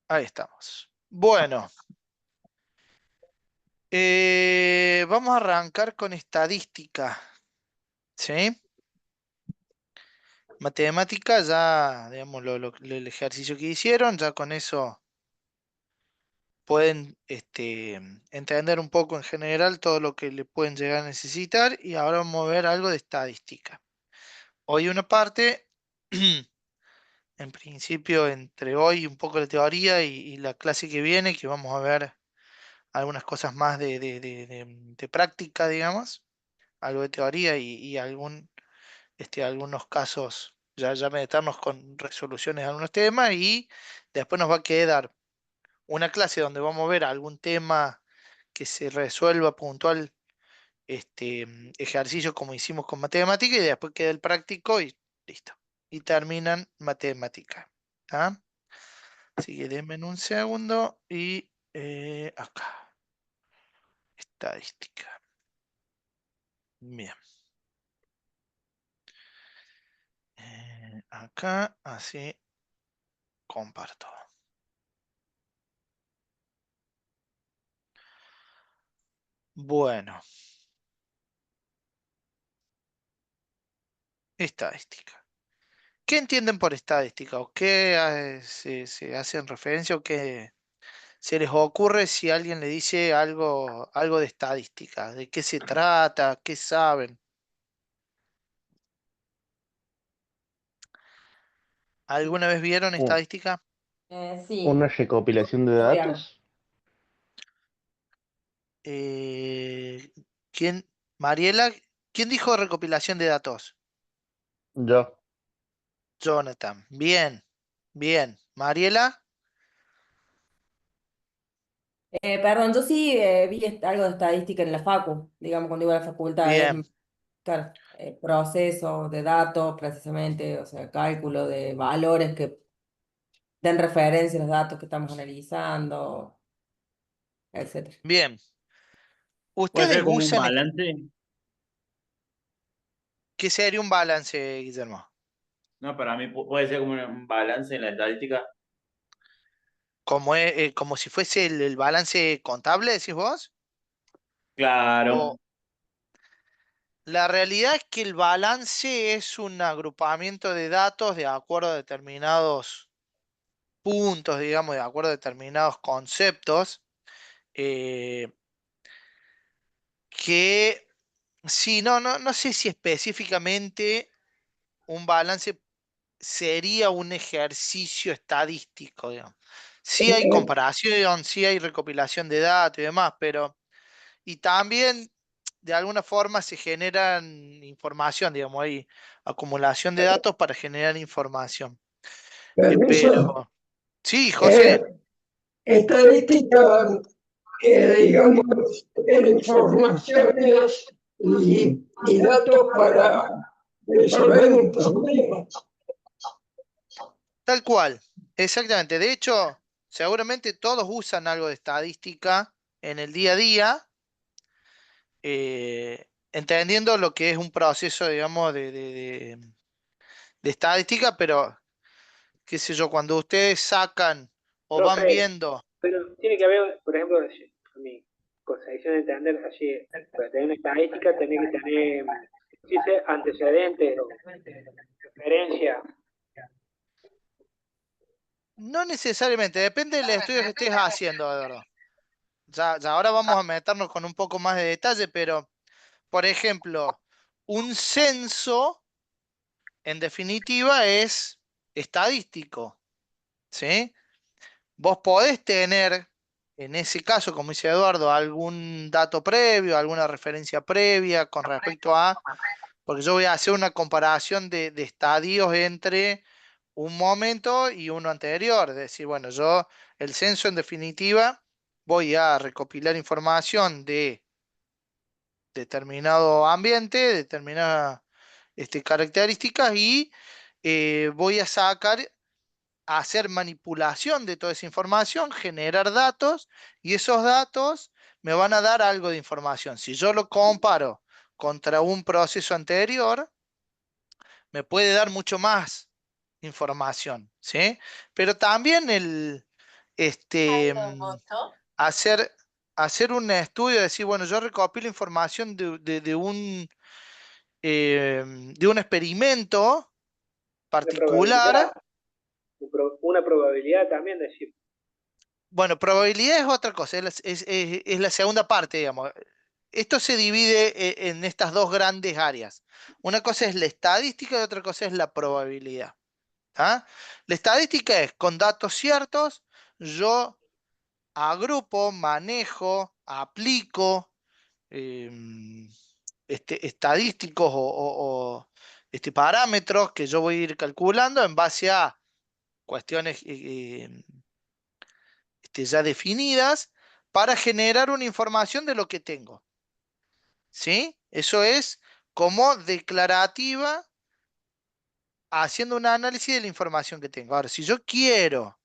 Ahí estamos. Bueno, vamos a arrancar con estadística, ¿sí? Matemática, ya, digamos, el ejercicio que hicieron, ya con eso pueden entender un poco en general todo lo que le pueden llegar a necesitar y ahora vamos a ver algo de estadística. Hoy una parte, en principio, entre hoy un poco de teoría y la clase que viene, que vamos a ver algunas cosas más de práctica, digamos, algo de teoría y algunos casos, ya meternos con resoluciones de algunos temas y después nos va a quedar una clase donde vamos a ver algún tema que se resuelva puntual, ejercicio como hicimos con matemática y después queda el práctico y listo. Y terminan matemática. ¿Tá? Así que denme un segundo y acá, estadística. Bien. Acá, así comparto. Bueno, estadística. ¿Qué entienden por estadística? ¿O qué se hacen referencia o qué se les ocurre si alguien le dice algo de estadística? ¿De qué se trata? ¿Qué saben? ¿Alguna vez vieron U- estadística? Una Sí, recopilación de estudiamos. datos. Eh, ¿Quién? Mariela, ¿quién dijo recopilación de datos? Yo, Jonathan. Bien, bien. Mariela, Perdón, yo sí vi algo de estadística en la facu, digamos, cuando iba a la facultad, bien, claro, proceso de datos precisamente, o sea, cálculo de valores que den referencia a los datos que estamos analizando, etcétera. bien. Puede ¿Ustedes ser como un usan balance, qué sería un balance, Guillermo? ¿no? Para mí puede ser como un balance en la estadística. Como si fuese el balance contable, decís vos? Claro. O la realidad es que el balance es un agrupamiento de datos de acuerdo a determinados puntos, digamos, de acuerdo a determinados conceptos, eh, que sí, no sé si específicamente un balance sería un ejercicio estadístico, digamos. Sí hay comparación, sí hay recopilación de datos y demás, pero y también de alguna forma se generan información, digamos, hay acumulación de datos para generar información. Pero Permiso. sí, Eh, José, estadística, digamos, informaciones y datos para resolver un problema. tal cual, exactamente. De hecho, seguramente todos usan algo de estadística en el día a día, entendiendo lo que es un proceso, digamos, de estadística, pero qué sé yo, cuando ustedes sacan o van Profe, viendo, pero tiene que haber, por ejemplo, a mi concepción de entender, así, para tener una estadística, tiene que tener, sí sé, antecedentes o referencia. no necesariamente, depende del estudio que estés haciendo, de verdad. Ya ahora vamos a meternos con un poco más de detalle, pero, por ejemplo, un censo, en definitiva, es estadístico, ¿sí? Vos podés tener, en ese caso, como dice Eduardo, algún dato previo, alguna referencia previa con respecto a, porque yo voy a hacer una comparación de estadios entre un momento y uno anterior. Es decir, bueno, yo, el censo en definitiva, voy a recopilar información de determinado ambiente, determinadas características y voy a sacar, a hacer manipulación de toda esa información, generar datos y esos datos me van a dar algo de información. Si yo lo comparo contra un proceso anterior, me puede dar mucho más información, ¿sí? Pero también hacer, hacer un estudio, decir, bueno, yo recopilo información de un experimento Una particular. una probabilidad también, decir, Bueno, probabilidad es otra cosa, es la segunda parte, digamos. Esto se divide en estas dos grandes áreas. Una cosa es la estadística y otra cosa es la probabilidad. ¿Ah? La estadística es con datos ciertos, yo agrupo, manejo, aplico estadísticos parámetros que yo voy a ir calculando en base a cuestiones ya definidas para generar una información de lo que tengo. ¿Sí? Eso es como declarativa haciendo un análisis de la información que tengo. Ahora, si yo quiero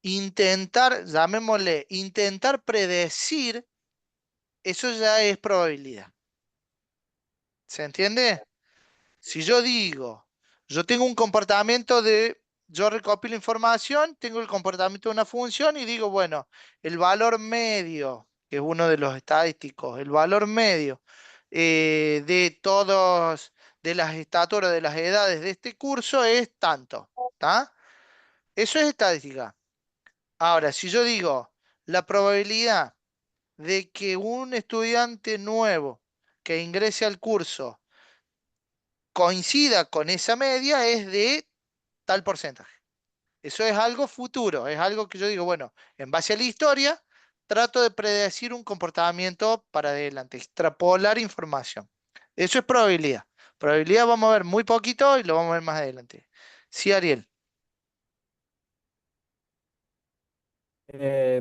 intentar, llamémosle, intentar predecir, eso ya es probabilidad. ¿Se entiende? Si yo digo, yo tengo un comportamiento yo recopilo información, tengo el comportamiento de una función y digo, bueno, el valor medio, que es uno de los estadísticos, el valor medio de todos, de las estaturas, de las edades de este curso es tanto, ¿está? Eso es estadística. Ahora, si yo digo, la probabilidad de que un estudiante nuevo que ingrese al curso coincida con esa media es de tal porcentaje. Eso es algo futuro, es algo que yo digo, bueno, en base a la historia, trato de predecir un comportamiento para adelante, extrapolar información. Eso es probabilidad. Probabilidad vamos a ver muy poquito y lo vamos a ver más adelante. Sí, Ariel.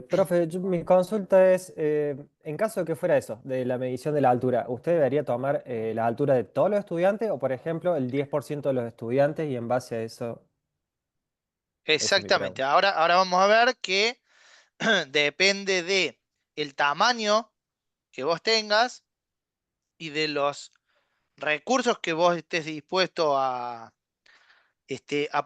Profe, mi consulta es, en caso de que fuera eso, de la medición de la altura, ¿usted debería tomar la altura de todos los estudiantes o, por ejemplo, el 10% de los estudiantes y en base a eso, esa es mi Exactamente. pregunta? Ahora vamos a ver que depende de el tamaño que vos tengas y de los recursos que vos estés dispuesto a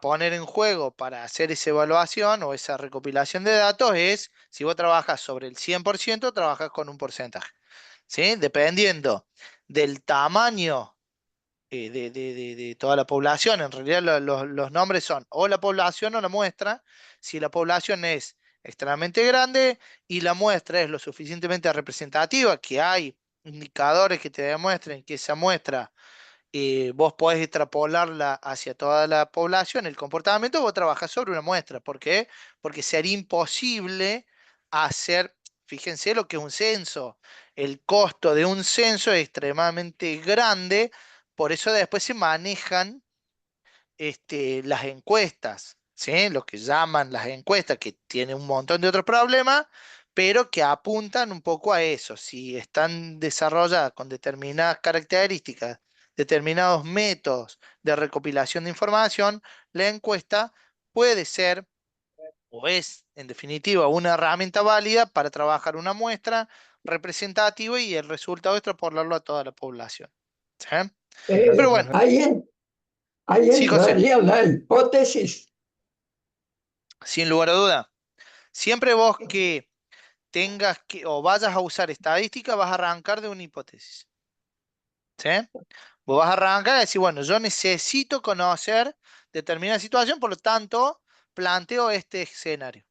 poner en juego para hacer esa evaluación o esa recopilación de datos es, si vos trabajas sobre el 100%, trabajas con un porcentaje, ¿sí? Dependiendo del tamaño de toda la población. En realidad los nombres son o la población o la muestra. Si la población es extremadamente grande y la muestra es lo suficientemente representativa, que hay indicadores que te demuestren que esa muestra vos podés extrapolarla hacia toda la población, el comportamiento, vos trabajás sobre una muestra. ¿Por qué? Porque sería imposible hacer, fíjense lo que es un censo, el costo de un censo es extremadamente grande, por eso después se manejan las encuestas, ¿sí? Lo que llaman las encuestas, que tienen un montón de otros problemas, pero que apuntan un poco a eso. Si están desarrolladas con determinadas características, determinados métodos de recopilación de información, la encuesta puede ser o es, en definitiva, una herramienta válida para trabajar una muestra representativa y el resultado extrapolarlo a toda la población. ¿Sí? Pero bueno, Ahí, ahí sí, José, entraría la hipótesis. sin lugar a duda. Siempre vos que tengas que o vayas a usar estadística, vas a arrancar de una hipótesis. ¿Sí? Vos vas a arrancar y decir, bueno, yo necesito conocer determinada situación, por lo tanto, planteo este escenario.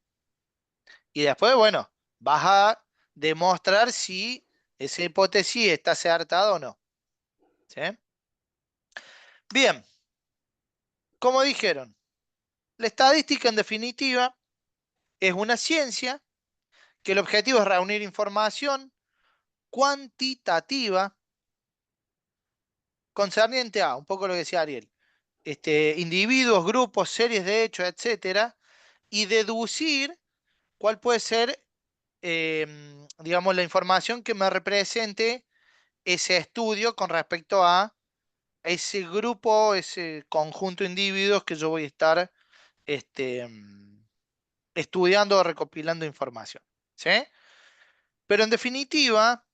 Y después, bueno, vas a demostrar si esa hipótesis está acertada o no. ¿Sí? Bien, como dijeron, la estadística en definitiva es una ciencia que el objetivo es reunir información cuantitativa concerniente a, un poco lo que decía Ariel, individuos, grupos, series de hechos, etcétera, y deducir cuál puede ser, digamos, la información que me represente ese estudio con respecto a ese grupo, ese conjunto de individuos que yo voy a estar estudiando o recopilando información. ¿Sí? Pero en definitiva,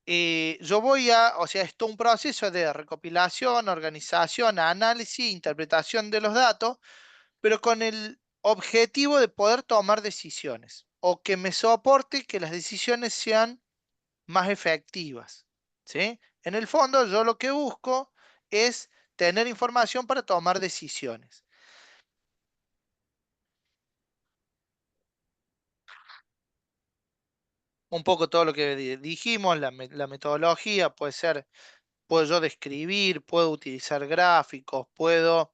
yo o sea, es todo un proceso de recopilación, organización, análisis, interpretación de los datos, pero con el objetivo de poder tomar decisiones o que me soporte que las decisiones sean más efectivas, ¿sí? En el fondo, yo lo que busco es tener información para tomar decisiones. Un poco todo lo que dijimos, la metodología puede ser, puedo yo describir, puedo utilizar gráficos, puedo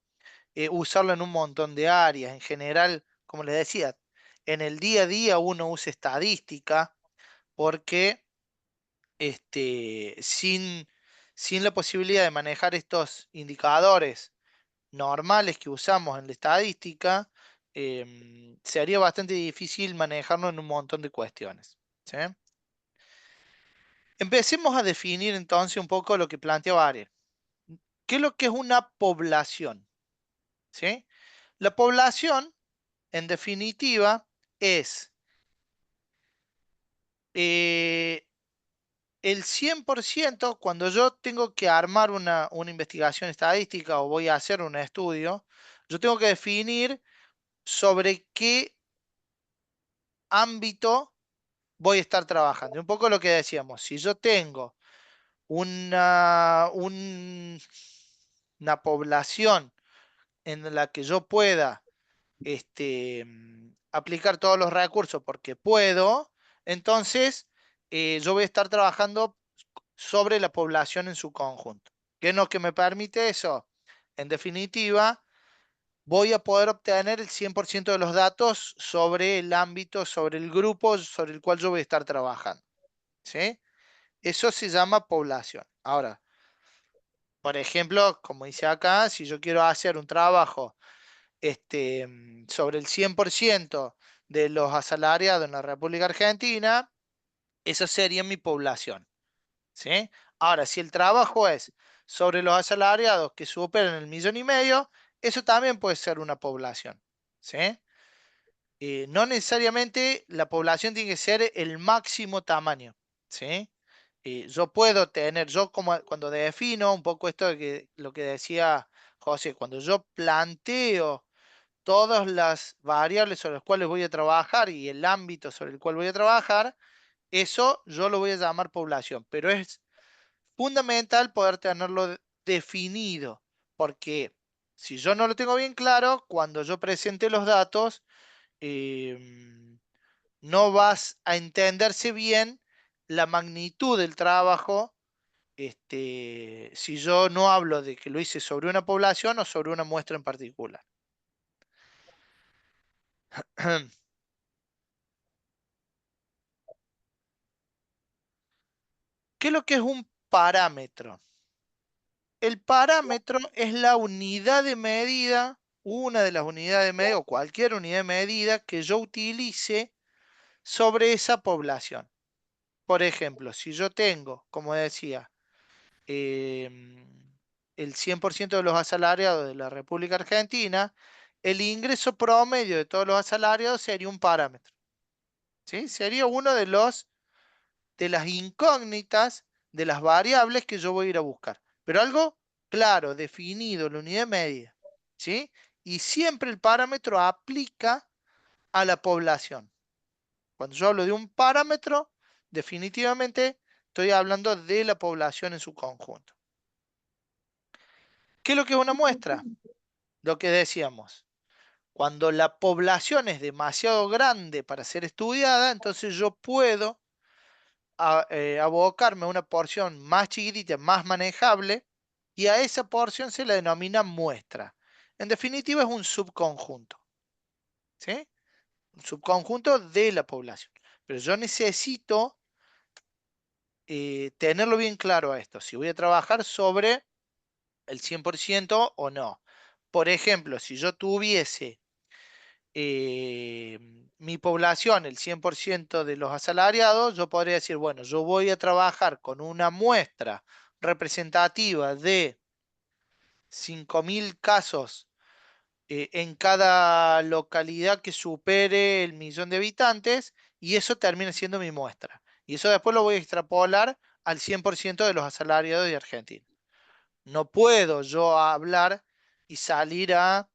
usarlo en un montón de áreas. En general, como les decía, en el día a día uno usa estadística porque sin la posibilidad de manejar estos indicadores normales que usamos en la estadística, sería bastante difícil manejarlo en un montón de cuestiones, ¿sí? Empecemos a definir entonces un poco lo que planteaba Ariel. ¿Qué es lo que es una población? ¿Sí? La población, en definitiva, es eh, el 100% cuando yo tengo que armar una investigación estadística o voy a hacer un estudio, yo tengo que definir sobre qué ámbito voy a estar trabajando. Un poco lo que decíamos, si yo tengo una población en la que yo pueda aplicar todos los recursos porque puedo, entonces yo voy a estar trabajando sobre la población en su conjunto. ¿Qué es lo que me permite eso? En definitiva, voy a poder obtener el 100% de los datos sobre el ámbito, sobre el grupo sobre el cual yo voy a estar trabajando, ¿sí? Eso se llama población. Ahora, por ejemplo, como dice acá, si yo quiero hacer un trabajo sobre el 100% de los asalariados en la República Argentina, esa sería mi población, ¿sí? Ahora, si el trabajo es sobre los asalariados que superan el 1,5 millones, eso también puede ser una población, ¿sí? No necesariamente la población tiene que ser el máximo tamaño, ¿sí? Yo puedo tener, yo como cuando defino un poco esto de lo que decía José, cuando yo planteo todas las variables sobre las cuales voy a trabajar y el ámbito sobre el cual voy a trabajar, eso yo lo voy a llamar población, pero es fundamental poder tenerlo definido, porque si yo no lo tengo bien claro, cuando yo presente los datos, em, no vas a entenderse bien la magnitud del trabajo, si yo no hablo de que lo hice sobre una población o sobre una muestra en particular. ¿Qué es lo que es un parámetro? El parámetro es la unidad de medida, una de las unidades de medida o cualquier unidad de medida que yo utilice sobre esa población. Por ejemplo, si yo tengo, como decía, el 100% de los asalariados de la República Argentina, el ingreso promedio de todos los asalariados sería un parámetro, ¿sí? Sería uno de las incógnitas, de las variables que yo voy a ir a buscar. Pero algo claro, definido, la unidad de medida, ¿sí? Y siempre el parámetro aplica a la población. Cuando yo hablo de un parámetro, definitivamente estoy hablando de la población en su conjunto. ¿Qué es lo que es una muestra? Lo que decíamos. Cuando la población es demasiado grande para ser estudiada, entonces yo puedo abocarme a una porción más chiquitita, más manejable, y a esa porción se le denomina muestra. En definitiva, es un subconjunto, ¿sí? Un subconjunto de la población. Pero yo necesito tenerlo bien claro a esto, si voy a trabajar sobre el 100% o no. Por ejemplo, si yo tuviese mi población, el 100% de los asalariados, yo podría decir, bueno, yo voy a trabajar con una muestra representativa de 5.000 casos en cada localidad que supere el 1 millón de habitantes y eso termina siendo mi muestra. Y eso después lo voy a extrapolar al 100% de los asalariados de Argentina. No puedo yo hablar y salir a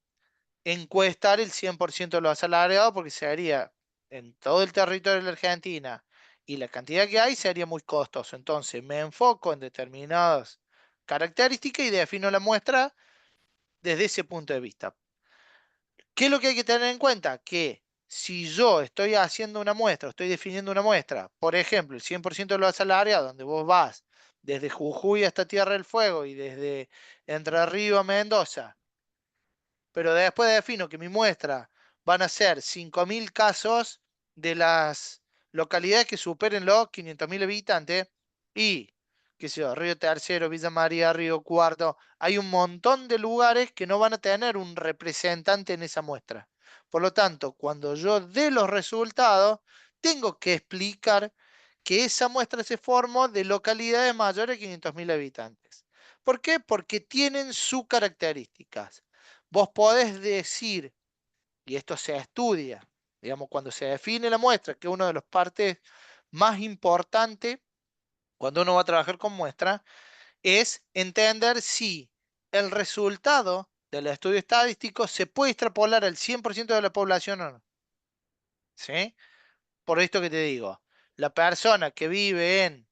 encuestar el 100% de los asalariados porque sería en todo el territorio de la Argentina y la cantidad que hay sería muy costoso. Entonces me enfoco en determinadas características y defino la muestra desde ese punto de vista. ¿Qué es lo que hay que tener en cuenta? Que si yo estoy haciendo una muestra, estoy definiendo una muestra, por ejemplo, el 100% de los asalariados, donde vos vas desde Jujuy hasta Tierra del Fuego y desde Entre Ríos a Mendoza, pero después defino que mi muestra van a ser 5.000 casos de las localidades que superen los 500.000 habitantes y, qué sé yo, Río Tercero, Villa María, Río Cuarto, hay un montón de lugares que no van a tener un representante en esa muestra. Por lo tanto, cuando yo dé los resultados, tengo que explicar que esa muestra se formó de localidades mayores de 500.000 habitantes. ¿Por qué? Porque tienen sus características. Vos podés decir, y esto se estudia, digamos, cuando se define la muestra, que una de las partes más importantes cuando uno va a trabajar con muestra, es entender si el resultado del estudio estadístico se puede extrapolar al 100% de la población o no. ¿Sí? Por esto que te digo, la persona que vive en,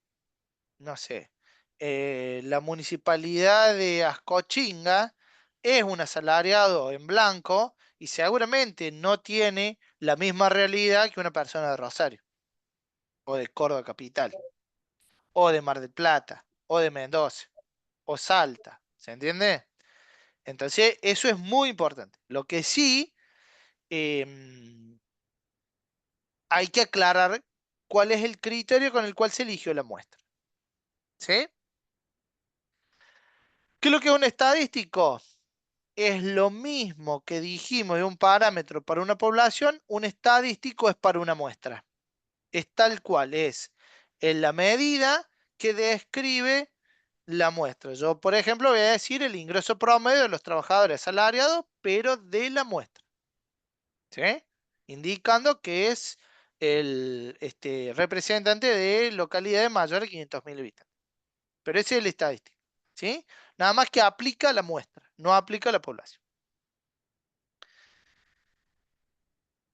no sé, la municipalidad de Ascochinga es un asalariado en blanco y seguramente no tiene la misma realidad que una persona de Rosario, o de Córdoba capital, o de Mar del Plata, o de Mendoza, o Salta. ¿Se entiende? Entonces, eso es muy importante. Lo que sí, hay que aclarar cuál es el criterio con el cual se eligió la muestra. ¿Sí? ¿Qué es lo que es un estadístico? Es lo mismo que dijimos de un parámetro para una población, un estadístico es para una muestra. Es tal cual, es en la medida que describe la muestra. Yo, por ejemplo, voy a decir el ingreso promedio de los trabajadores asalariados, pero de la muestra. ¿Sí? Indicando que es el representante de localidades mayores de 500.000 habitantes. Pero ese es el estadístico. ¿Sí? Nada más que aplica la muestra, no aplica a la población.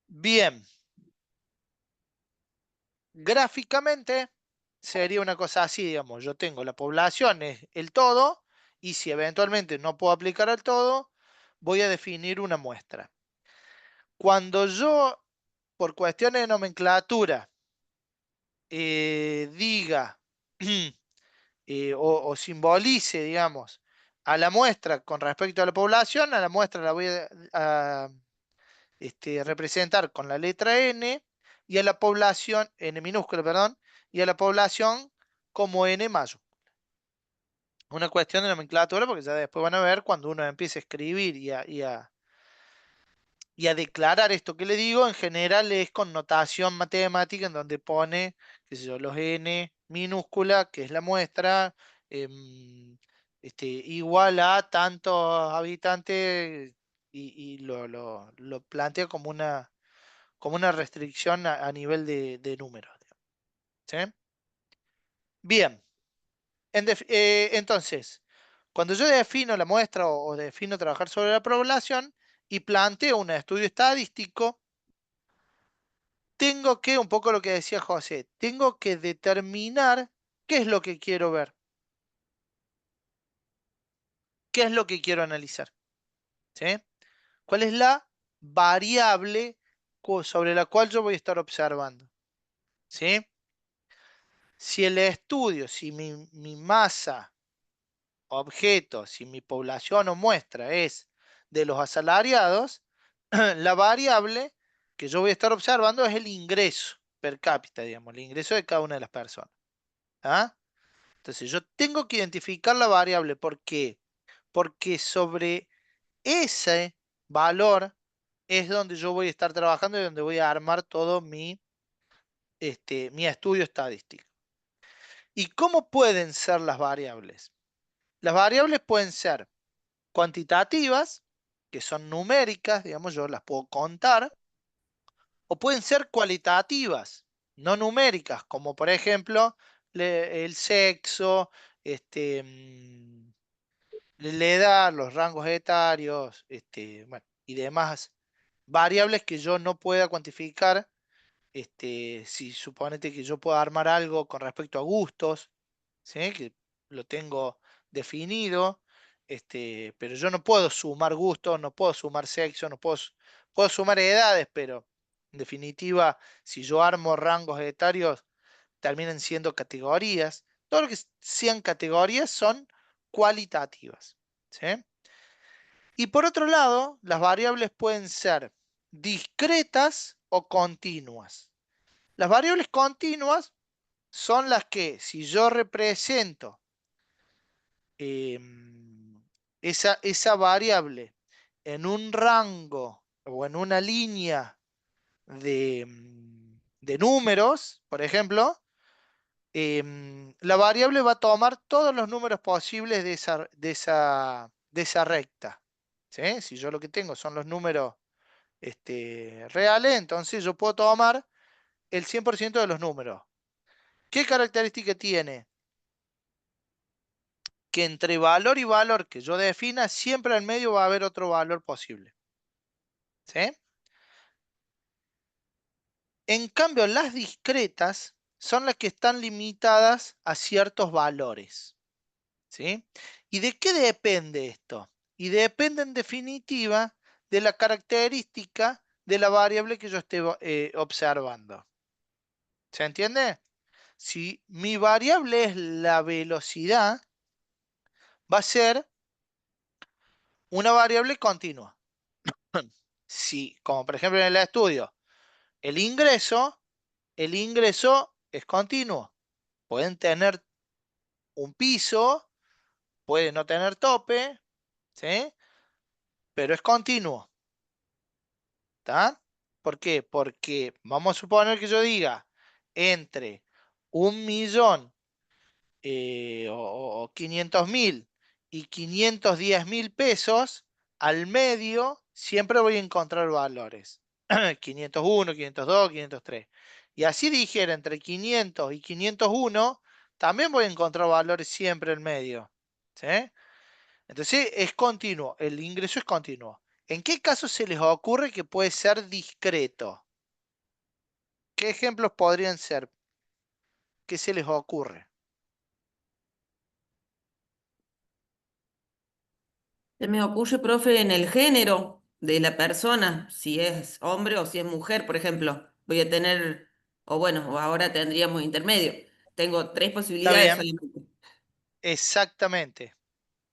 Bien. Gráficamente sería una cosa así, digamos. Yo tengo la población, es el todo, y si eventualmente no puedo aplicar al todo, voy a definir una muestra. Cuando yo, por cuestiones de nomenclatura, diga o simbolice, digamos, a la muestra con respecto a la población, a la muestra la voy a, representar con la letra N y a la población, N minúscula, perdón, y a la población como N mayúscula. Una cuestión de nomenclatura porque ya después van a ver cuando uno empiece a escribir y a declarar esto que le digo, en general es con notación matemática en donde pone, qué sé yo, los N minúscula, que es la muestra, igual a tantos habitantes y lo plantea como una restricción a nivel de números. ¿Sí? Bien, entonces, cuando yo defino la muestra o defino trabajar sobre la población y planteo un estudio estadístico, tengo que, un poco lo que decía José, tengo que determinar qué es lo que quiero ver, qué es lo que quiero analizar. ¿Sí? ¿Cuál es la variable sobre la cual yo voy a estar observando? ¿Sí? Si el estudio, si mi masa objeto, si mi población o muestra es de los asalariados, la variable que yo voy a estar observando es el ingreso per cápita, digamos, el ingreso de cada una de las personas. ¿Ah? Entonces yo tengo que identificar la variable. ¿Por qué? Porque sobre ese valor es donde yo voy a estar trabajando y donde voy a armar todo mi estudio estadístico. ¿Y cómo pueden ser las variables? Las variables pueden ser cuantitativas, que son numéricas, digamos, yo las puedo contar, o pueden ser cualitativas, no numéricas, como por ejemplo el sexo, la edad, los rangos etarios, bueno, y demás variables que yo no pueda cuantificar. Si suponete que yo puedo armar algo con respecto a gustos, ¿sí? Que lo tengo definido, pero yo no puedo sumar gustos, no puedo sumar sexo, puedo sumar edades, pero en definitiva, si yo armo rangos etarios, terminan siendo categorías. Todo lo que sean categorías son cualitativas, ¿sí? Y por otro lado, las variables pueden ser discretas o continuas. Las variables continuas son las que, si yo represento esa variable en un rango o en una línea de números, por ejemplo, la variable va a tomar todos los números posibles de esa recta. ¿Sí? Si yo lo que tengo son los números reales, entonces yo puedo tomar el 100% de los números. ¿Qué característica tiene? Que entre valor y valor que yo defina, siempre al medio va a haber otro valor posible. ¿Sí? En cambio, las discretas son las que están limitadas a ciertos valores. ¿Sí? ¿Y de qué depende esto? Y depende en definitiva de la característica de la variable que yo esté observando. ¿Se entiende? Si mi variable es la velocidad, va a ser una variable continua. Si, como por ejemplo en el estudio, el ingreso es continuo. Pueden tener un piso, puede no tener tope, ¿sí? Pero es continuo. ¿Está? ¿Por qué? Porque vamos a suponer que yo diga entre 1.000.000 o 500.000 y 510.000 pesos, al medio siempre voy a encontrar valores. 501, 502, 503. Y así dijera, entre 500 y 501, también voy a encontrar valores siempre en medio. ¿Sí? Entonces es continuo, el ingreso es continuo. ¿En qué caso se les ocurre que puede ser discreto? ¿Qué ejemplos podrían ser? ¿Qué se les ocurre? Se me ocurre, profe, en el género de la persona, si es hombre o si es mujer, por ejemplo. Voy a tener, o bueno, o ahora tendríamos intermedio. Tengo tres Está posibilidades bien, solamente. exactamente.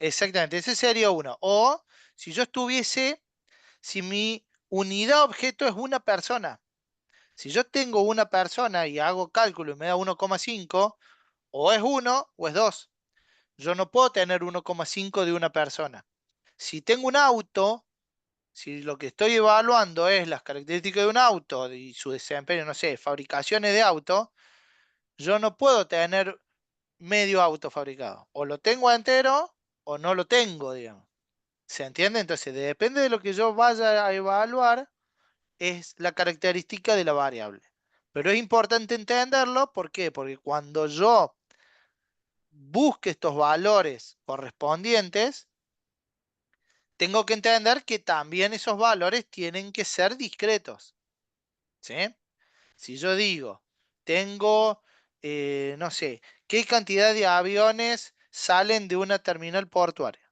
Exactamente, ese sería uno. O si mi unidad objeto es una persona. Si yo tengo una persona y hago cálculo y me da 1,5, o es 1 o es 2. Yo no puedo tener 1,5 de una persona. Si tengo un auto, si lo que estoy evaluando es las características de un auto y su desempeño, no sé, fabricaciones de auto, yo no puedo tener medio auto fabricado. O lo tengo entero o no lo tengo, digamos. ¿Se entiende? Entonces, depende de lo que yo vaya a evaluar, es la característica de la variable. Pero es importante entenderlo, ¿por qué? Porque cuando yo busque estos valores correspondientes, tengo que entender que también esos valores tienen que ser discretos. ¿Sí? Si yo digo, tengo, no sé, ¿qué cantidad de aviones salen de una terminal portuaria?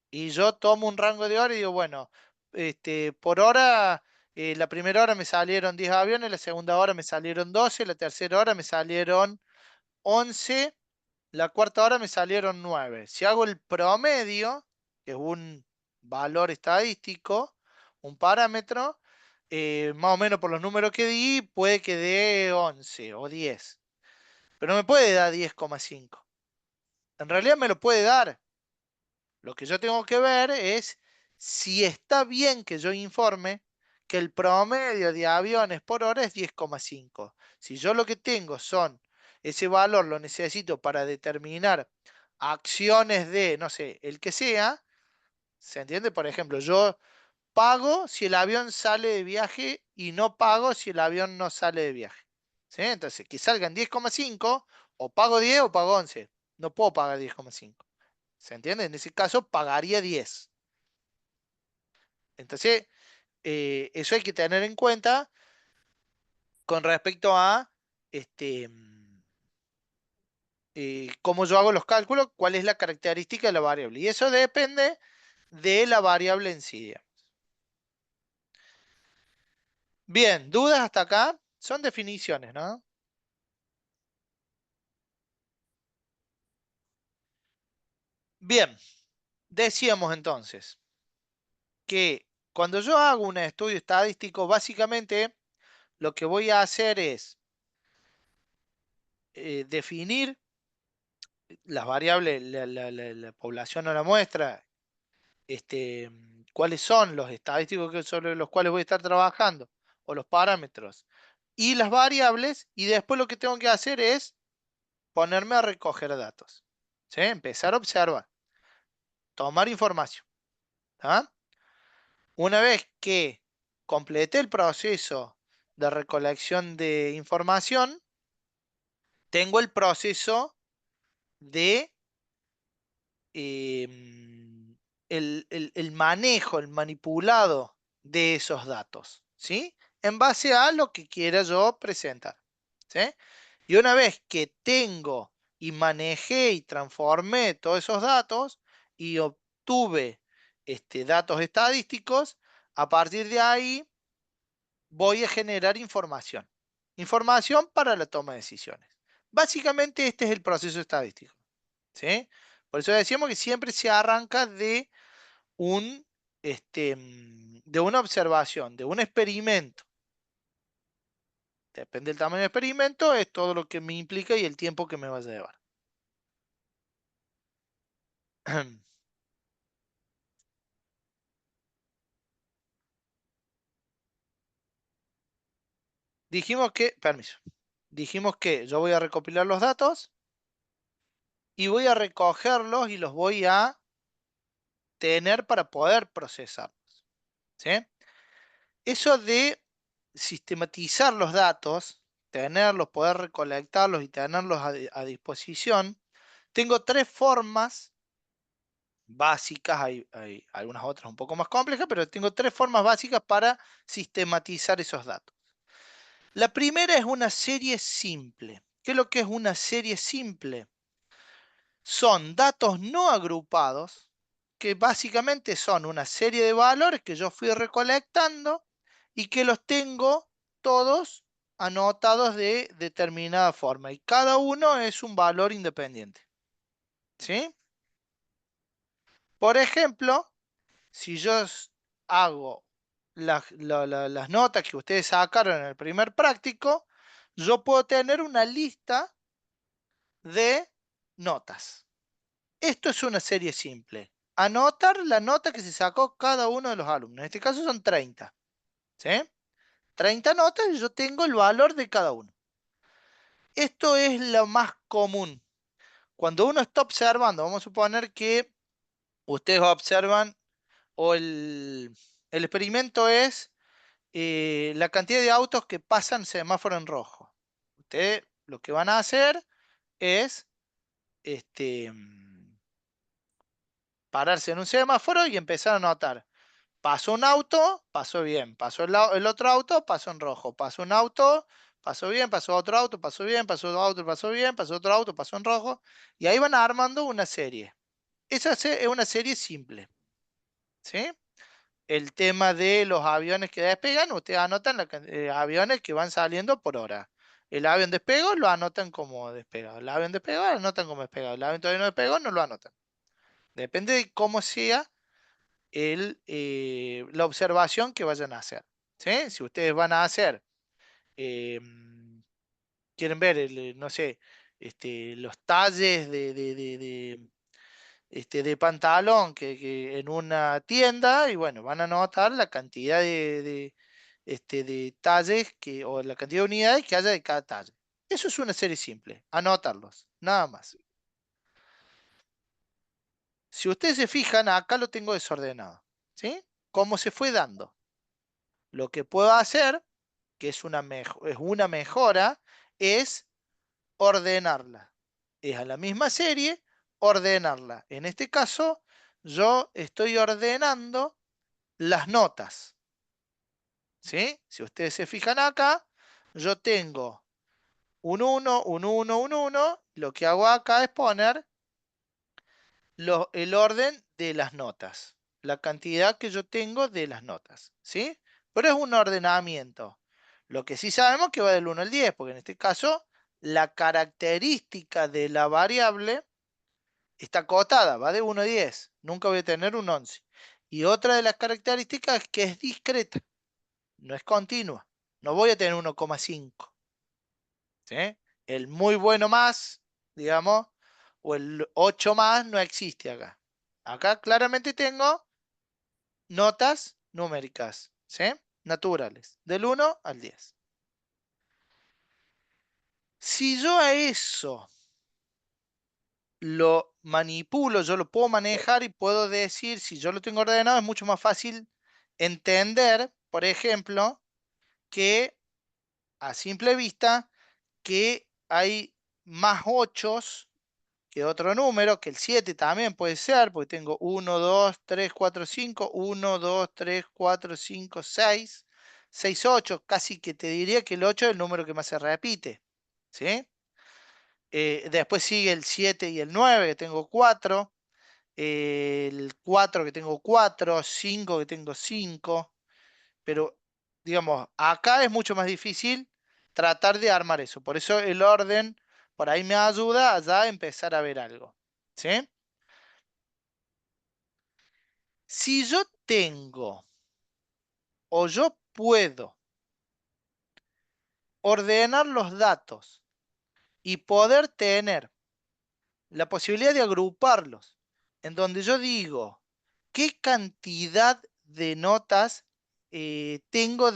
Y yo tomo un rango de hora y digo, bueno, por hora, la primera hora me salieron 10 aviones, la segunda hora me salieron 12, la tercera hora me salieron 11, la cuarta hora me salieron 9. Si hago el promedio, que es un valor estadístico, un parámetro, más o menos por los números que di, puede que dé 11 o 10. Pero no me puede dar 10,5. En realidad me lo puede dar. Lo que yo tengo que ver es si está bien que yo informe que el promedio de aviones por hora es 10,5. Si yo lo que tengo ese valor lo necesito para determinar acciones de, no sé, el que sea, ¿se entiende? Por ejemplo, yo pago si el avión sale de viaje y no pago si el avión no sale de viaje. ¿Sí? Entonces, que salgan 10,5, o pago 10 o pago 11. No puedo pagar 10,5. ¿Se entiende? En ese caso pagaría 10. Entonces, eso hay que tener en cuenta con respecto a cómo yo hago los cálculos, cuál es la característica de la variable. Y eso depende de la variable en sí. Bien, ¿dudas hasta acá? Son definiciones, ¿no? Bien, decíamos entonces que cuando yo hago un estudio estadístico, básicamente lo que voy a hacer es definir las variables, la población o la muestra, cuáles son los estadísticos sobre los cuales voy a estar trabajando, o los parámetros, y las variables, y después lo que tengo que hacer es ponerme a recoger datos. ¿Sí? Empezar a observar, tomar información. ¿Ah? Una vez que complete el proceso de recolección de información, tengo el proceso de el manejo, el manipulado de esos datos, ¿sí? En base a lo que quiera yo presentar, ¿sí? Y una vez que tengo y manejé y transformé todos esos datos y obtuve datos estadísticos, a partir de ahí voy a generar información. Información para la toma de decisiones. Básicamente este es el proceso estadístico, ¿sí? Por eso decíamos que siempre se arranca de de una observación, de un experimento. Depende del tamaño del experimento, es todo lo que me implica y el tiempo que me vaya a llevar. Dijimos que yo voy a recopilar los datos y voy a recogerlos y los voy a tener para poder procesarlos, ¿sí? Eso de sistematizar los datos, tenerlos, poder recolectarlos y tenerlos a disposición, tengo tres formas básicas, hay algunas otras un poco más complejas, pero tengo tres formas básicas para sistematizar esos datos. La primera es una serie simple. ¿Qué es lo que es una serie simple? Son datos no agrupados, que básicamente son una serie de valores que yo fui recolectando y que los tengo todos anotados de determinada forma. Y cada uno es un valor independiente. ¿Sí? Por ejemplo, si yo hago las notas que ustedes sacaron en el primer práctico, yo puedo tener una lista de notas. Esto es una serie simple. Anotar la nota que se sacó cada uno de los alumnos. En este caso son 30. ¿Sí? 30 notas y yo tengo el valor de cada uno. Esto es lo más común. Cuando uno está observando, vamos a suponer que ustedes observan o el experimento es la cantidad de autos que pasan semáforo en rojo. Ustedes lo que van a hacer es pararse en un semáforo y empezar a anotar. Pasó un auto, pasó bien. Pasó el otro auto, pasó en rojo. Pasó un auto, pasó bien. Pasó otro auto, pasó bien. Pasó otro auto, pasó bien. Pasó otro auto, pasó en rojo. Y ahí van armando una serie. Esa es una serie simple. ¿Sí? El tema de los aviones que despegan, ustedes anotan los aviones que van saliendo por hora. El avión despegó, lo anotan como despegado. El avión despegó, lo anotan como despegado. El avión todavía no despegó, no lo anotan. Depende de cómo sea la observación que vayan a hacer. ¿Sí? Si ustedes van a hacer, quieren ver, no sé, los talles de pantalón que en una tienda, y bueno, van a notar la cantidad de talles o la cantidad de unidades que haya de cada talle. Eso es una serie simple, anotarlos, nada más. Si ustedes se fijan, acá lo tengo desordenado, ¿sí? ¿Cómo se fue dando? Lo que puedo hacer, que es una mejora, es ordenarla. Es a la misma serie, ordenarla. En este caso, yo estoy ordenando las notas. ¿Sí? Si ustedes se fijan acá, yo tengo un 1, un 1, un 1. Lo que hago acá es poner el orden de las notas. La cantidad que yo tengo de las notas. ¿Sí? Pero es un ordenamiento. Lo que sí sabemos que va del 1 al 10, porque en este caso la característica de la variable está acotada, va de 1 a 10. Nunca voy a tener un 11. Y otra de las características es que es discreta, no es continua. No voy a tener 1,5. ¿Sí? El muy bueno más, digamos, o el 8 más no existe acá. Acá claramente tengo notas numéricas, ¿sí? Naturales, del 1 al 10. Si yo a eso lo manipulo, yo lo puedo manejar y puedo decir, si yo lo tengo ordenado, es mucho más fácil entender, por ejemplo, que a simple vista, que hay más 8 que otro número, que el 7 también puede ser, porque tengo 1, 2, 3, 4, 5, 1, 2, 3, 4, 5, 6, 6, 8, casi que te diría que el 8 es el número que más se repite, ¿sí? Después sigue el 7 y el 9, que tengo 4, el 4 que tengo 4, 5 que tengo 5, pero digamos, acá es mucho más difícil tratar de armar eso, por eso el orden por ahí me ayuda a ya empezar a ver algo, ¿sí? Si yo tengo o yo puedo ordenar los datos y poder tener la posibilidad de agruparlos, en donde yo digo qué cantidad de notas tengo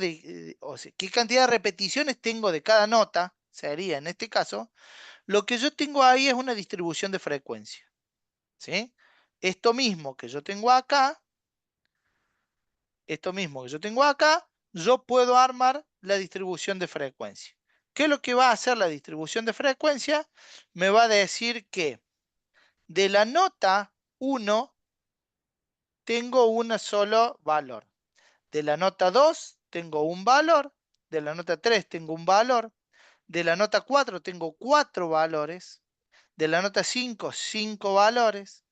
o sea, qué cantidad de repeticiones tengo de cada nota, sería en este caso, lo que yo tengo ahí es una distribución de frecuencia, ¿sí? Esto mismo que yo tengo acá, yo puedo armar la distribución de frecuencia. ¿Qué es lo que va a hacer la distribución de frecuencia? Me va a decir que de la nota 1 tengo un solo valor. De la nota 2 tengo un valor. De la nota 3 tengo un valor. De la nota 4 tengo 4 valores. De la nota 5, 5 valores.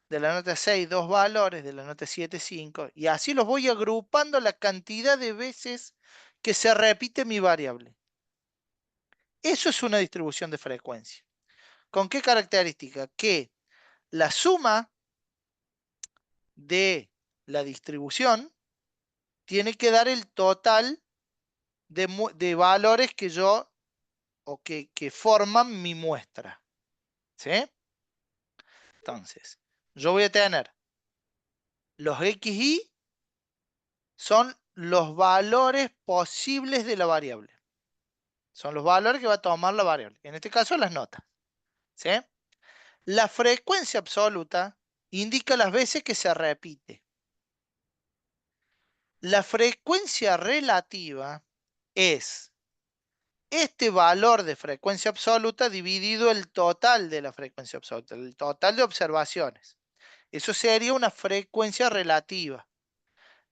De la nota 6, 2 valores. De la nota 7, 5. Y así los voy agrupando la cantidad de veces que se repite mi variable. Eso es una distribución de frecuencia. ¿Con qué característica? Que la suma de la distribución tiene que dar el total de valores que yo o que forman mi muestra. ¿Sí? Entonces, yo voy a tener los xy son los valores posibles de la variable. Son los valores que va a tomar la variable. En este caso, las notas. ¿Sí? La frecuencia absoluta indica las veces que se repite. La frecuencia relativa es este valor de frecuencia absoluta dividido el total de la frecuencia absoluta, el total de observaciones. Eso sería una frecuencia relativa.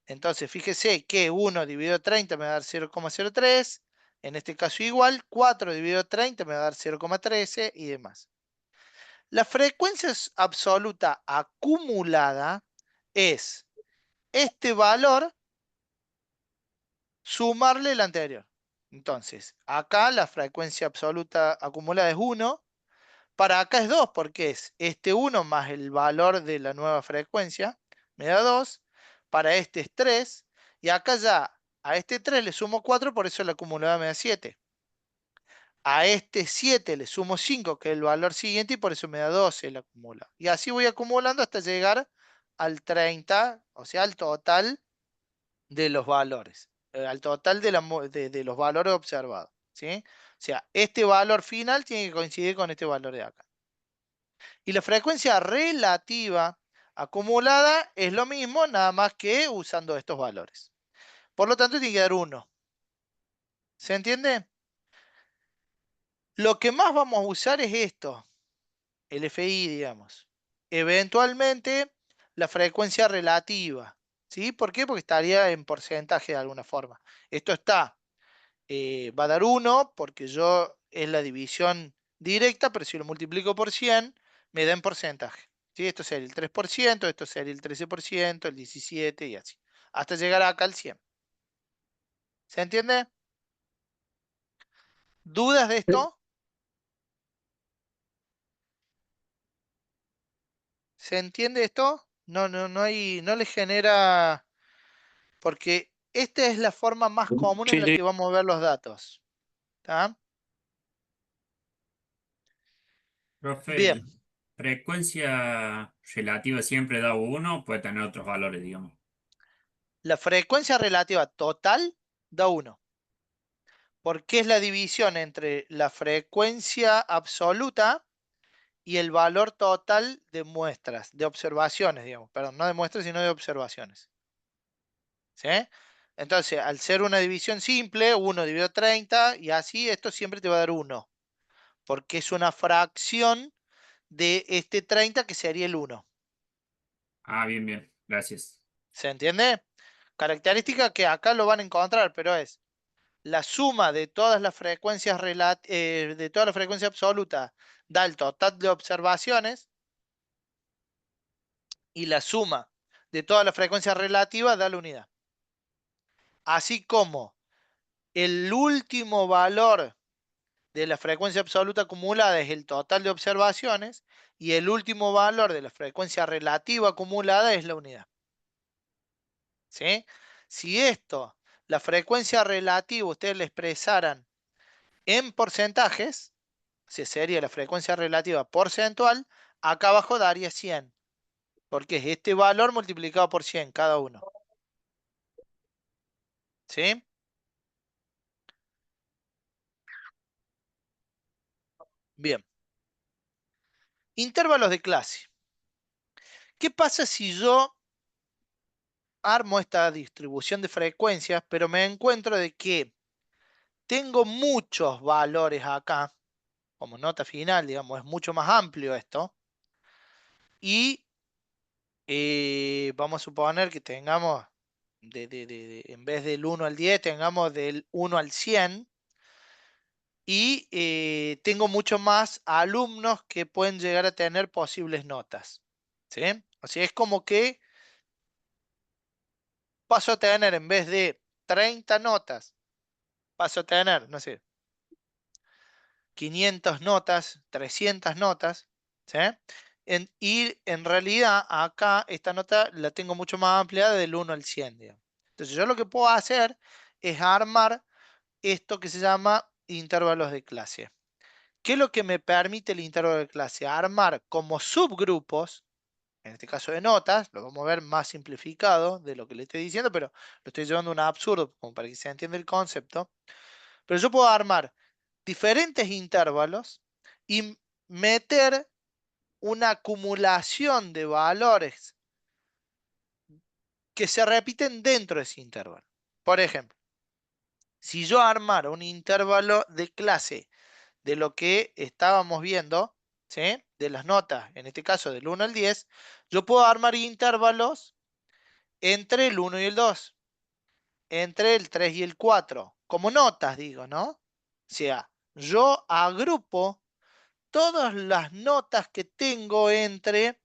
Entonces, fíjese que 1 dividido 30 me va a dar 0,03. En este caso igual, 4 dividido 30 me va a dar 0,13 y demás. La frecuencia absoluta acumulada es este valor sumarle el anterior. Entonces, acá la frecuencia absoluta acumulada es 1. Para acá es 2 porque es este 1 más el valor de la nueva frecuencia. Me da 2. Para este es 3. Y acá ya a este 3 le sumo 4, por eso la acumulada me da 7. A este 7 le sumo 5, que es el valor siguiente, y por eso me da 12 el acumulado. Y así voy acumulando hasta llegar al 30, o sea, al total de los valores. Al total de los valores observados. ¿Sí? O sea, este valor final tiene que coincidir con este valor de acá. Y la frecuencia relativa acumulada es lo mismo, nada más que usando estos valores. Por lo tanto, tiene que dar 1. ¿Se entiende? Lo que más vamos a usar es esto, el FI, digamos. Eventualmente, la frecuencia relativa. ¿Sí? ¿Por qué? Porque estaría en porcentaje de alguna forma. Esto está, va a dar 1 porque es la división directa, pero si lo multiplico por 100, me da en porcentaje. ¿Sí? Esto sería el 3%, esto sería el 13%, el 17% y así. Hasta llegar acá al 100. ¿Se entiende? ¿Dudas de esto? ¿Se entiende esto? No le genera, porque esta es la forma más común en Sí, la sí. que vamos a ver los datos. ¿Tá? Profe, Bien, ¿y frecuencia relativa siempre da 1 puede tener otros valores, digamos? la frecuencia relativa total da 1, porque es la división entre la frecuencia absoluta y el valor total de muestras, de observaciones, digamos, perdón, no de muestras, sino de observaciones. ¿Sí? Entonces, al ser una división simple, 1 dividido 30, y así esto siempre te va a dar 1, porque es una fracción de este 30 que sería el 1. Ah, bien, bien, gracias. ¿Se entiende? Característica que acá lo van a encontrar, pero es la suma de todas las frecuencias de toda la frecuencia absoluta da el total de observaciones, y la suma de toda la frecuencia relativa da la unidad. Así como el último valor de la frecuencia absoluta acumulada es el total de observaciones, y el último valor de la frecuencia relativa acumulada es la unidad. ¿Sí? Si esto, la frecuencia relativa, ustedes la expresaran en porcentajes, si sería la frecuencia relativa porcentual, acá abajo daría 100, porque es este valor multiplicado por 100 cada uno. ¿Sí? Bien. Intervalos de clase. ¿Qué pasa si yo armo esta distribución de frecuencias, pero me encuentro de que tengo muchos valores acá, como nota final, digamos, es mucho más amplio esto, y vamos a suponer que tengamos, en vez del 1 al 10, tengamos del 1 al 100, y tengo mucho más alumnos que pueden llegar a tener posibles notas. ¿Sí? O sea, es como que paso a tener, en vez de 30 notas, paso a tener, no sé, 500 notas, 300 notas, ¿sí? Y en realidad acá esta nota la tengo mucho más ampliada del 1 al 100, digamos. Entonces yo lo que puedo hacer es armar esto que se llama intervalos de clase. ¿Qué es lo que me permite el intervalo de clase? Armar como subgrupos, en este caso de notas, lo vamos a ver más simplificado de lo que le estoy diciendo, pero lo estoy llevando a un absurdo como para que se entienda el concepto. Pero yo puedo armar diferentes intervalos y meter una acumulación de valores que se repiten dentro de ese intervalo. Por ejemplo, si yo armara un intervalo de clase de lo que estábamos viendo, ¿sí? De las notas, en este caso del 1 al 10, yo puedo armar intervalos entre el 1 y el 2, entre el 3 y el 4, como notas, digo, ¿no? O sea, yo agrupo todas las notas que tengo entre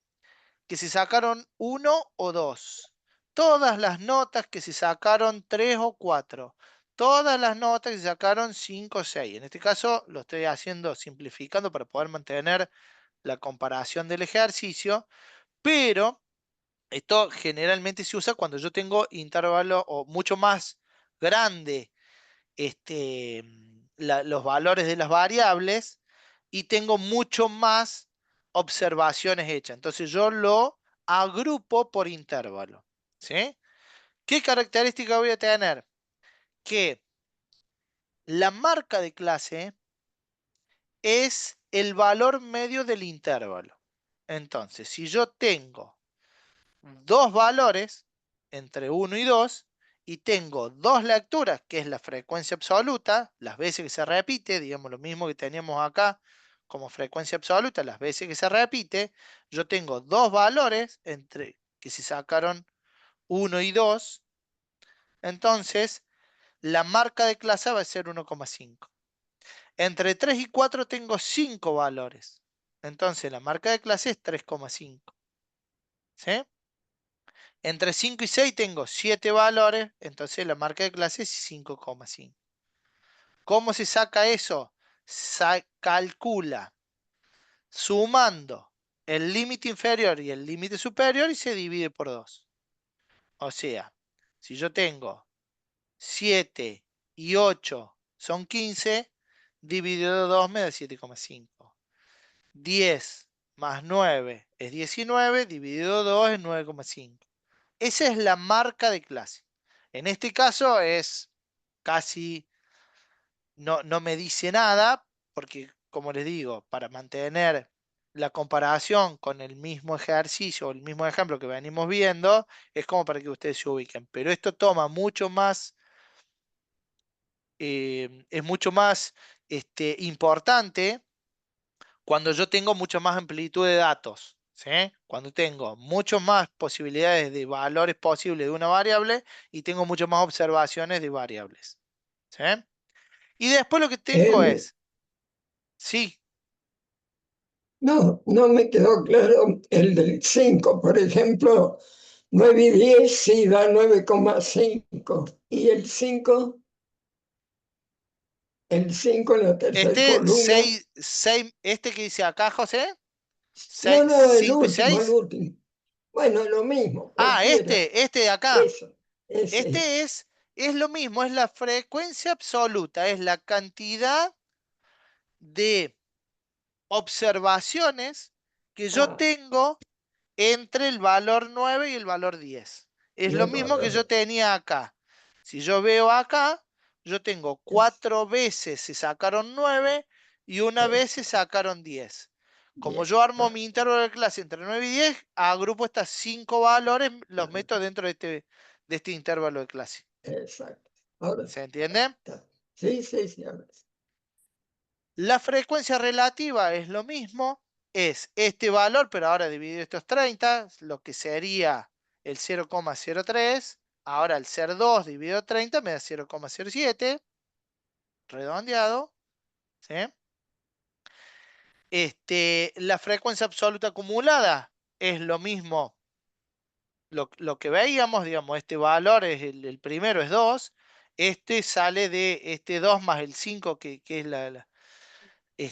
que se sacaron 1 o 2, todas las notas que se sacaron 3 o 4, todas las notas que se sacaron 5 o 6. En este caso lo estoy haciendo simplificando para poder mantener la comparación del ejercicio, pero esto generalmente se usa cuando yo tengo intervalo o mucho más grande los valores de las variables, y tengo mucho más observaciones hechas. Entonces yo lo agrupo por intervalo. ¿Sí? ¿Qué característica voy a tener? Que la marca de clase es el valor medio del intervalo. Entonces, si yo tengo dos valores entre 1 y 2 y tengo dos lecturas, que es la frecuencia absoluta, las veces que se repite, digamos lo mismo que teníamos acá como frecuencia absoluta, las veces que se repite, yo tengo dos valores entre que se sacaron 1 y 2, entonces la marca de clase va a ser 1,5. Entre 3 y 4 tengo 5 valores. Entonces la marca de clase es 3,5. ¿Sí? Entre 5 y 6 tengo 7 valores. Entonces la marca de clase es 5,5. ¿Cómo se saca eso? Calcula sumando el límite inferior y el límite superior y se divide por 2. O sea, si yo tengo 7 y 8 son 15, dividido 2 me da 7,5. 10 más 9 es 19, dividido 2 es 9,5. Esa es la marca de clase. En este caso es casi, no me dice nada, porque como les digo, para mantener la comparación con el mismo ejercicio o el mismo ejemplo que venimos viendo, es como para que ustedes se ubiquen. Pero esto toma mucho más, es mucho más importante cuando yo tengo mucha más amplitud de datos, ¿sí? Cuando tengo muchas más posibilidades de valores posibles de una variable y tengo muchas más observaciones de variables, ¿sí? Y después lo que tengo es, sí, No me quedó claro el del 5, por ejemplo, 9 y 10 sí da 9,5. ¿Y el 5? El 5 en la tercera columna. este que dice acá, José, No, 5 y el 6. último. Bueno, lo mismo, Ah, cualquiera. este de acá. Eso, ese. Este es lo mismo, es la frecuencia absoluta, es la cantidad de observaciones que yo Ah, tengo entre el valor 9 y el valor 10. Es y lo el mismo que valor yo tenía acá. Si yo veo acá, yo tengo es 4 veces se sacaron 9 y una vez se sacaron 10. Como 10. yo armo mi intervalo de clase entre 9 y 10, agrupo estas 5 valores, los meto dentro de este intervalo de clase. Exacto. Ahora ¿Se entiende? está. Sí, ahora sí. La frecuencia relativa es lo mismo, es este valor, pero ahora dividido estos 30, lo que sería el 0,03. Ahora el ser 2 dividido 30 me da 0,07, redondeado. ¿Sí? La frecuencia absoluta acumulada es lo mismo, lo que veíamos, digamos, este valor es el primero es 2, este sale de este 2 más el 5, que es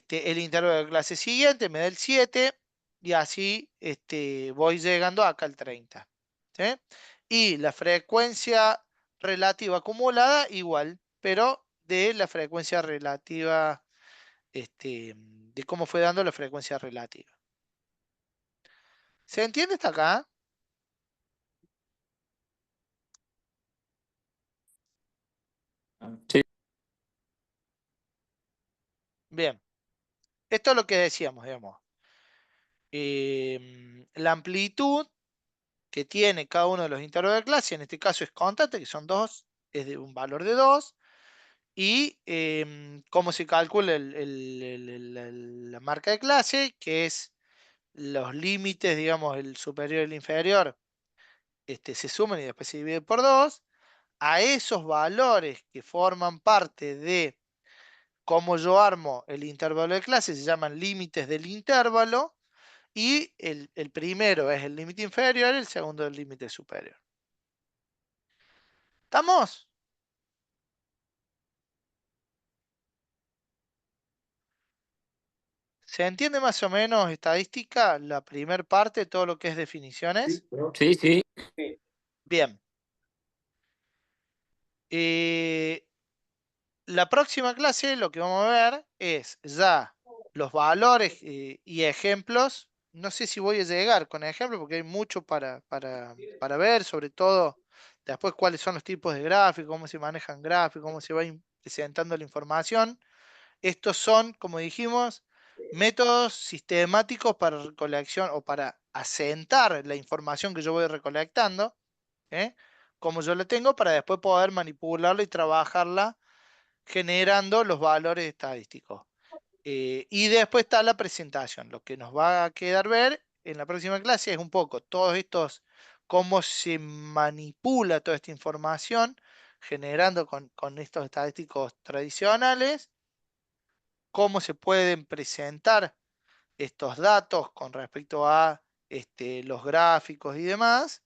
el intervalo de clase siguiente, me da el 7, y así voy llegando acá al 30. ¿Sí? Y la frecuencia relativa acumulada igual, pero de la frecuencia relativa, de cómo fue dando la frecuencia relativa. ¿Se entiende hasta acá? Sí. Bien, esto es lo que decíamos, digamos. La amplitud que tiene cada uno de los intervalos de clase, en este caso es constante, que son 2, es de un valor de 2, y cómo se calcula la marca de clase, que es los límites, digamos, el superior y el inferior, se suman y después se divide por 2. A esos valores que forman parte de cómo yo armo el intervalo de clase se llaman límites del intervalo, y el primero es el límite inferior y el segundo el límite superior. ¿Estamos? ¿Se entiende más o menos estadística, la primera parte, todo lo que es definiciones? Sí, sí. Bien. La próxima clase lo que vamos a ver es ya los valores y ejemplos. No sé si voy a llegar con ejemplos porque hay mucho para ver, sobre todo después cuáles son los tipos de gráficos, cómo se manejan gráficos, cómo se va presentando la información. Estos son, como dijimos, métodos sistemáticos para recolección o para asentar la información que yo voy recolectando, ¿eh? Como yo la tengo, para después poder manipularla y trabajarla generando los valores estadísticos. Y después está la presentación. Lo que nos va a quedar ver en la próxima clase es un poco todos estos cómo se manipula toda esta información, generando con estos estadísticos tradicionales, cómo se pueden presentar estos datos con respecto a los gráficos y demás.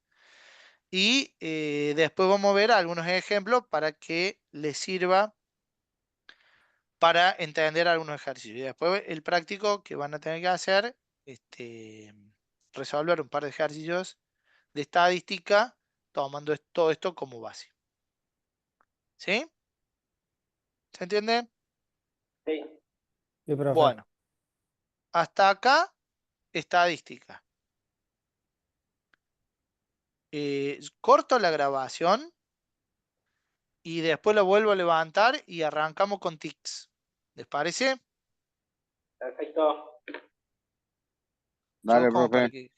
Y después vamos a ver algunos ejemplos para que les sirva para entender algunos ejercicios. Y después el práctico que van a tener que hacer, resolver un par de ejercicios de estadística tomando todo esto como base. ¿Sí? ¿Se entiende? Sí. Sí, profe. Bueno, hasta acá, estadística. Corto la grabación y después lo vuelvo a levantar y arrancamos con tics. ¿Les parece? Perfecto. Yo como para que